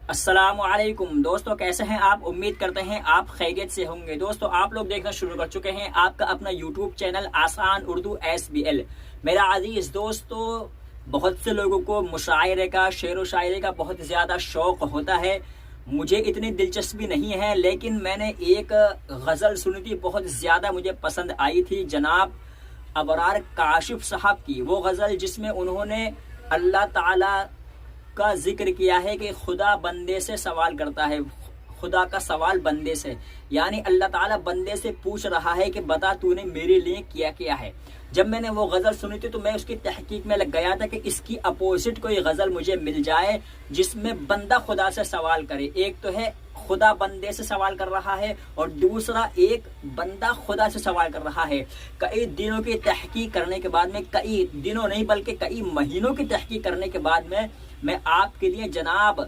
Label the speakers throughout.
Speaker 1: السلام علیکم دوستو، کیسے ہیں آپ؟ امید کرتے ہیں آپ خیریت سے ہوں گے۔ دوستو آپ لوگ دیکھنا شروع کر چکے ہیں آپ کا اپنا یوٹیوب چینل آسان اردو SBL۔ میرا عزیز دوستو، بہت سے لوگوں کو مشاعرے کا، شعر و شاعری کا بہت زیادہ شوق ہوتا ہے۔ مجھے اتنی دلچسپی نہیں ہے، لیکن میں نے ایک غزل سنی تھی، بہت زیادہ مجھے پسند آئی تھی، جناب ابرار کاشف صاحب کی وہ غزل، جس میں انہوں نے اللہ تعالی کا ذکر کیا ہے کہ خدا بندے سے سوال کرتا ہے، خدا کا سوال بندے سے، یعنی اللہ تعالیٰ بندے سے پوچھ رہا ہے کہ بتا تو نے میرے لیے کیا ہے۔ جب میں نے وہ غزل سنی تھی تو میں اس کی تحقیق میں لگ گیا تھا کہ اس کی اپوزٹ کوئی غزل مجھے مل جائے جس میں بندہ خدا سے سوال کرے۔ ایک تو ہے خدا بندے سے سوال کر رہا ہے، اور دوسرا ایک بندہ خدا سے سوال کر رہا ہے۔ کئی دنوں کی تحقیق کرنے کے بعد میں، کئی دنوں نہیں بلکہ کئی مہینوں کی تحقیق کرنے کے بعد میں آپ کے لیے جناب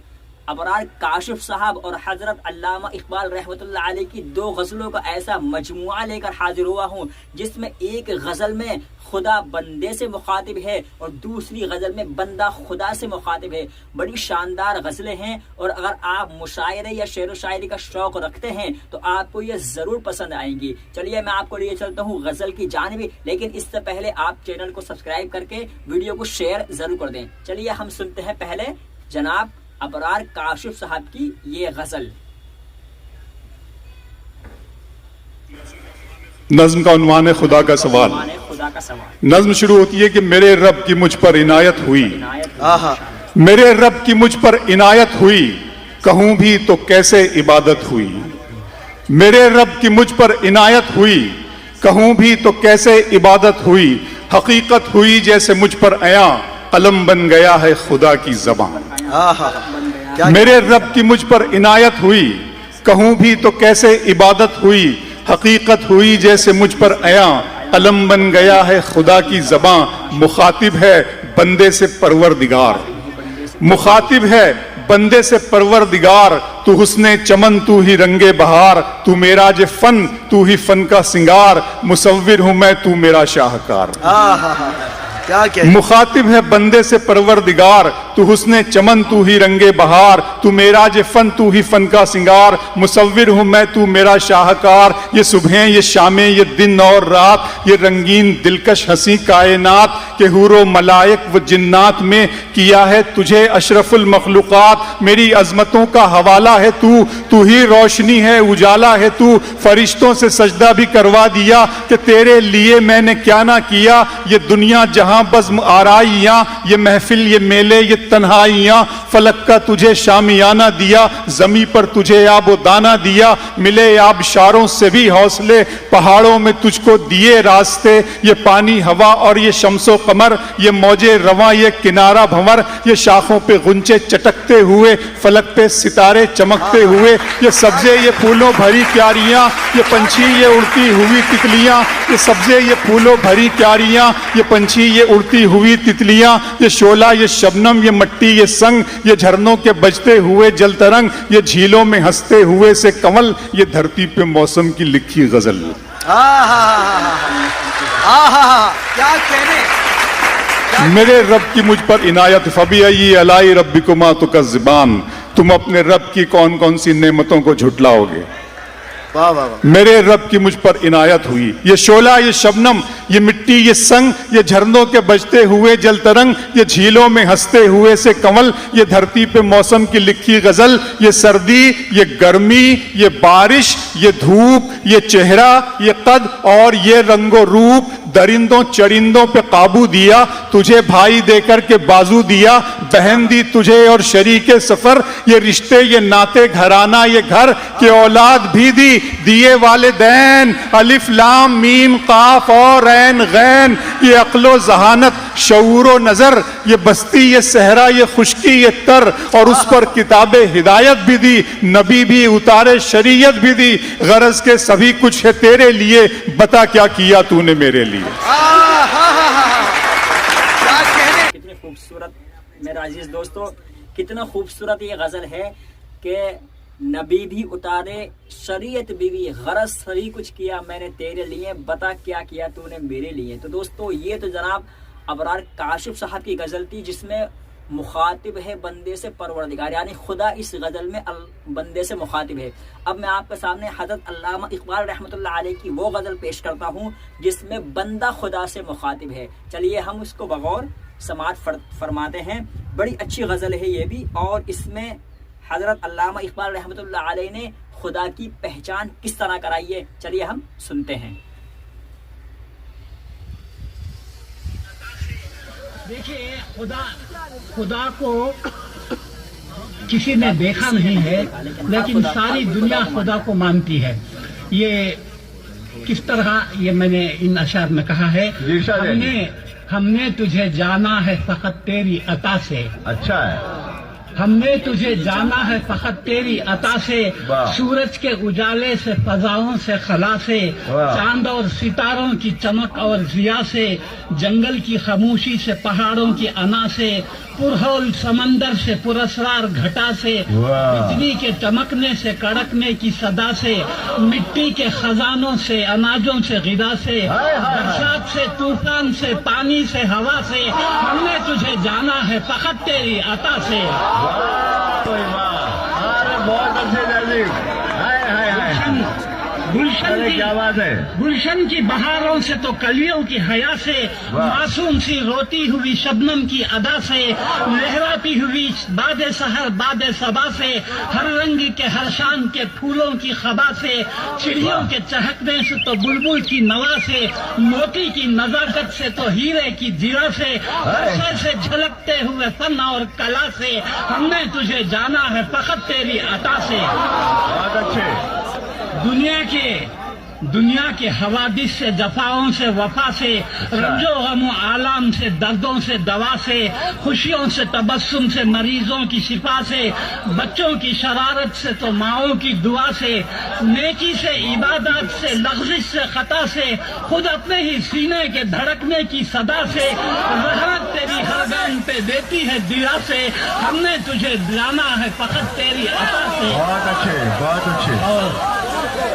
Speaker 1: ابرار کاشف صاحب اور حضرت علامہ اقبال رحمۃ اللہ علیہ کی دو غزلوں کا ایسا مجموعہ لے کر حاضر ہوا ہوں، جس میں ایک غزل میں خدا بندے سے مخاطب ہے اور دوسری غزل میں بندہ خدا سے مخاطب ہے۔ بڑی شاندار غزلیں ہیں، اور اگر آپ مشاعرے یا شعر و شاعری کا شوق رکھتے ہیں تو آپ کو یہ ضرور پسند آئیں گی۔ چلیے میں آپ کو لیے چلتا ہوں غزل کی جانب، لیکن اس سے پہلے آپ چینل کو سبسکرائب کر کے ویڈیو کو شیئر ضرور کر دیں۔ چلیے ہم سنتے ہیں پہلے جناب ابرار کاشف صاحب کی یہ غزل۔
Speaker 2: نظم کا عنوان ہے خدا کا سوال۔ نظم شروع ہوتی ہے کہ میرے رب کی مجھ پر عنایت ہوئی، میرے رب کی مجھ پر عنایت ہوئی، کہوں بھی تو کیسے عبادت ہوئی۔ میرے رب کی مجھ پر عنایت ہوئی، کہوں بھی تو کیسے عبادت ہوئی، حقیقت ہوئی جیسے مجھ پر عیاں، قلم بن گیا ہے خدا کی زبان۔ میرے رب کی مجھ پر عنایت ہوئی، کہوں بھی تو کیسے عبادت ہوئی، حقیقت ہوئی جیسے مجھ پر عیاں، قلم بن گیا ہے خدا کی زبان۔ مخاطب ہے بندے سے پروردگار، مخاطب ہے بندے سے پروردگار، تو حسن چمن تو ہی رنگ بہار، تو میرا جو فن تو ہی فن کا سنگار، مصور ہوں میں تو میرا شاہکار۔ مخاطب ہے بندے سے پروردگار، تو حسن چمن تو ہی رنگ بہار، تو میرا جو فن تو ہی فن کا سنگار، مصور ہوں میں تو میرا شاہکار۔ یہ صبحیں، یہ شامیں، یہ دن اور رات، یہ رنگین دلکش ہنسی کائنات، کہ حور و ملائک و جنات میں کیا ہے تجھے اشرف المخلوقات۔ میری عظمتوں کا حوالہ ہے تو ہی روشنی ہے، اجالا ہے تو، فرشتوں سے سجدہ بھی کروا دیا کہ تیرے لیے میں نے کیا نہ کیا۔ یہ دنیا جہاں بزم آرائیاں، یہ محفل، یہ میلے، یہ تنہائیاں، فلک کا تجھے شامیانہ دیا، زمیں پر تجھے آب و دانہ دیا، ملے آبشاروں سے بھی حوصلے، پہاڑوں میں تجھ کو دیے راستے، یہ پانی ہوا اور یہ شمس و قمر، یہ موجے رواں، یہ کنارہ بھنور، یہ شاخوں پہ غنچے چٹکتے ہوئے، فلک پہ ستارے چمکتے ہوئے، یہ سبزے، یہ پھولوں بھری کیاریاں، یہ پنچھی، یہ اڑتی ہوئی تتلیاں، یہ سبزے، یہ پھولوں بھری کیاریاں، یہ پنچھی، یہ اڑتی ہوئی تتلیاں، یہ شعلہ، یہ شبنم، یہ مٹی، یہ سنگ، یہ جھرنوں کے بجتے ہوئے جل ترنگ، یہ جھیلوں میں ہنستے ہوئے سے کنول، یہ دھرتی پہ موسم کی لکھی غزل۔
Speaker 3: کیا کہنے۔
Speaker 2: میرے رب کی مجھ پر عنایت، فبأي آلاء ربكما تكذبان، تم اپنے رب کی کون کون سی نعمتوں کو جھٹلاؤ گے۔ میرے رب کی مجھ پر عنایت ہوئی، یہ شعلہ، یہ شبنم، یہ مٹی، یہ سنگ، یہ جھرنوں کے بجتے ہوئے جل ترنگ، یہ جھیلوں میں ہنستے ہوئے سے کنول، یہ دھرتی پہ موسم کی لکھی غزل، یہ سردی، یہ گرمی، یہ بارش، یہ دھوپ، یہ چہرہ، یہ قد اور یہ رنگ و روپ، درندوں چرندوں پہ قابو دیا، تجھے بھائی دے کر کے بازو دیا، بہن دی تجھے اور شریک سفر، یہ رشتے، یہ ناتے گھرانہ، یہ گھر، کہ اولاد بھی دی، دیے والدین، الف لام میم قاف اور عین غین، یہ عقل و ذہانت، شعور و نظر، یہ بستی، یہ صحرا، یہ خشکی، یہ تر، اور اس پر کتاب ہدایت بھی دی، نبی بھی اتارے، شریعت بھی دی، غرض کے سبھی کچھ ہے تیرے لیے، بتا کیا کیا تو نے میرے لیے۔
Speaker 1: کتنی خوبصورت میرا عزیز دوستو، کتنا خوبصورت یہ غزل ہے کہ نبی بھی اتارے، شریعت بھی، غرض سبھی کچھ کیا میں نے تیرے لیے، بتا کیا کیا تو نے میرے لیے۔ تو دوستو یہ تو جناب ابرار کاشف صاحب کی غزل تھی، جس میں مخاطب ہے بندے سے پروردگار، یعنی خدا اس غزل میں بندے سے مخاطب ہے۔ اب میں آپ کے سامنے حضرت علامہ اقبال رحمۃ اللہ علیہ کی وہ غزل پیش کرتا ہوں جس میں بندہ خدا سے مخاطب ہے۔ چلیے ہم اس کو بغور سماعت فرماتے ہیں۔ بڑی اچھی غزل ہے یہ بھی، اور اس میں حضرت علامہ اقبال رحمۃ اللہ علیہ نے خدا کی پہچان کس طرح کرائی ہے، چلیے ہم سنتے ہیں۔
Speaker 4: دیکھیے خدا کو کسی نے دیکھا نہیں ہے، لیکن ساری دنیا خدا کو مانتی ہے۔ یہ کس طرح یہ میں نے ان اشعار میں کہا ہے، ہم نے تجھے جانا ہے فقط تیری عطا سے،
Speaker 5: اچھا ہے،
Speaker 4: ہم نے تجھے جانا ہے فقط تیری عطا سے، سورج کے اجالے سے، فضاؤں سے، خلا سے، چاند اور ستاروں کی چمک اور ضیاء سے، جنگل کی خاموشی سے، پہاڑوں کی انا سے، پرہول سمندر سے، پراسرار گھٹا سے، بجلی کے چمکنے سے، کڑکنے کی صدا سے، مٹی کے خزانوں سے، اناجوں سے، غذا سے، برسات سے، طوفان سے، پانی سے، ہوا سے، ہم نے تجھے جانا ہے فقط تیری عطا سے۔
Speaker 5: بہت اچھے جی،
Speaker 4: گلشن کی بہاروں سے تو کلیوں کی حیا سے، معصوم سی روتی ہوئی شبنم کی ادا سے، لہراتی ہوئی باد سحر باد صبا سے، ہر رنگ کے ہر شان کے پھولوں کی خبا سے، چڑیوں کے چہکنے سے تو بلبل کی نوا سے، موتی کی نزاکت سے تو ہیرے کی جیرا سے، عرصے سے جھلکتے ہوئے فن اور کلا سے، ہم نے تجھے جانا ہے فقط تیری عطا سے۔
Speaker 5: بہت اچھے۔
Speaker 4: دنیا کے حوادث سے، جفاؤں سے، وفا سے، رنج و غم و آلام سے، دردوں سے، دوا سے، خوشیوں سے، تبسم سے، مریضوں کی شفا سے، بچوں کی شرارت سے تو ماؤں کی دعا سے، نیکی سے، عبادات سے، لغزش سے، خطا سے، خود اپنے ہی سینے کے دھڑکنے کی صدا سے، رحمت تیری ہر گام پہ دیتی ہے دیا سے، ہم نے تجھے جانا ہے فقط تیری عطا سے۔
Speaker 5: بہت اچھے، بہت اچھے۔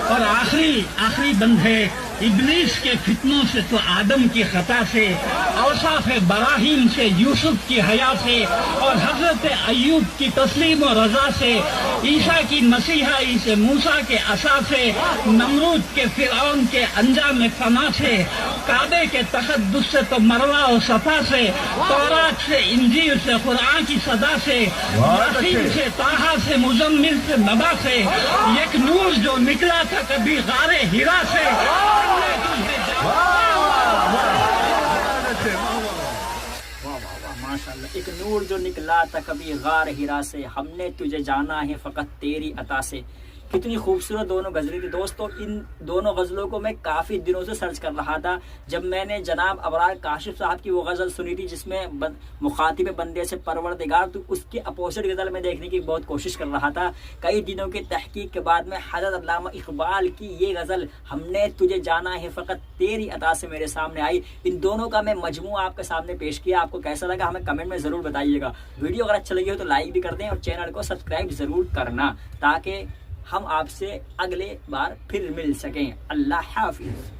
Speaker 4: اور آخری بند ہے، ابلیس کے فتنوں سے تو آدم کی خطا سے، اوصاف براہیم سے، یوسف کی حیا سے، اور حضرت ایوب کی تسلیم و رضا سے، عیسیٰ کی مسیحائی سے، موسیٰ کے عصا سے، نمرود کے فرعون کے انجام فنا سے، کعبے کے تقدس سے تو مروہ و صفا سے، تورات سے، انجیل سے، قرآن کی صدا سے، یاسین سے، طٰہٰ سے، مزمل سے، نبا سے، ایک نور جو نکلا تھا کبھی غار ہرا سے،
Speaker 1: ماشاءاللہ، ایک نور جو نکلا تھا کبھی غار ہرا سے، ہم نے تجھے جانا ہے فقط تیری عطا سے۔ کتنی خوبصورت دونوں غزلیں تھی دوستوں۔ ان دونوں غزلوں کو میں کافی دنوں سے سرچ کر رہا تھا۔ جب میں نے جناب ابرار کاشف صاحب کی وہ غزل سنی تھی جس میں مخاطب بندے سے پروردگار، تو اس کے اپوزٹ غزل میں دیکھنے کی بہت کوشش کر رہا تھا۔ کئی دنوں کی تحقیق کے بعد میں حضرت علامہ اقبال کی یہ غزل ہم نے تجھے جانا ہے فقط تیری عطا سے میرے سامنے آئی۔ ان دونوں کا میں مجموعہ آپ کے سامنے پیش کیا۔ آپ کو کیسا لگا ہمیں کمنٹ میں ضرور بتائیے گا۔ ویڈیو اگر اچھا لگی ہو تو لائک بھی کر دیں اور چینل کو سبسکرائب ضرور کرنا تاکہ ہم آپ سے اگلے بار پھر مل سکیں۔ اللہ حافظ۔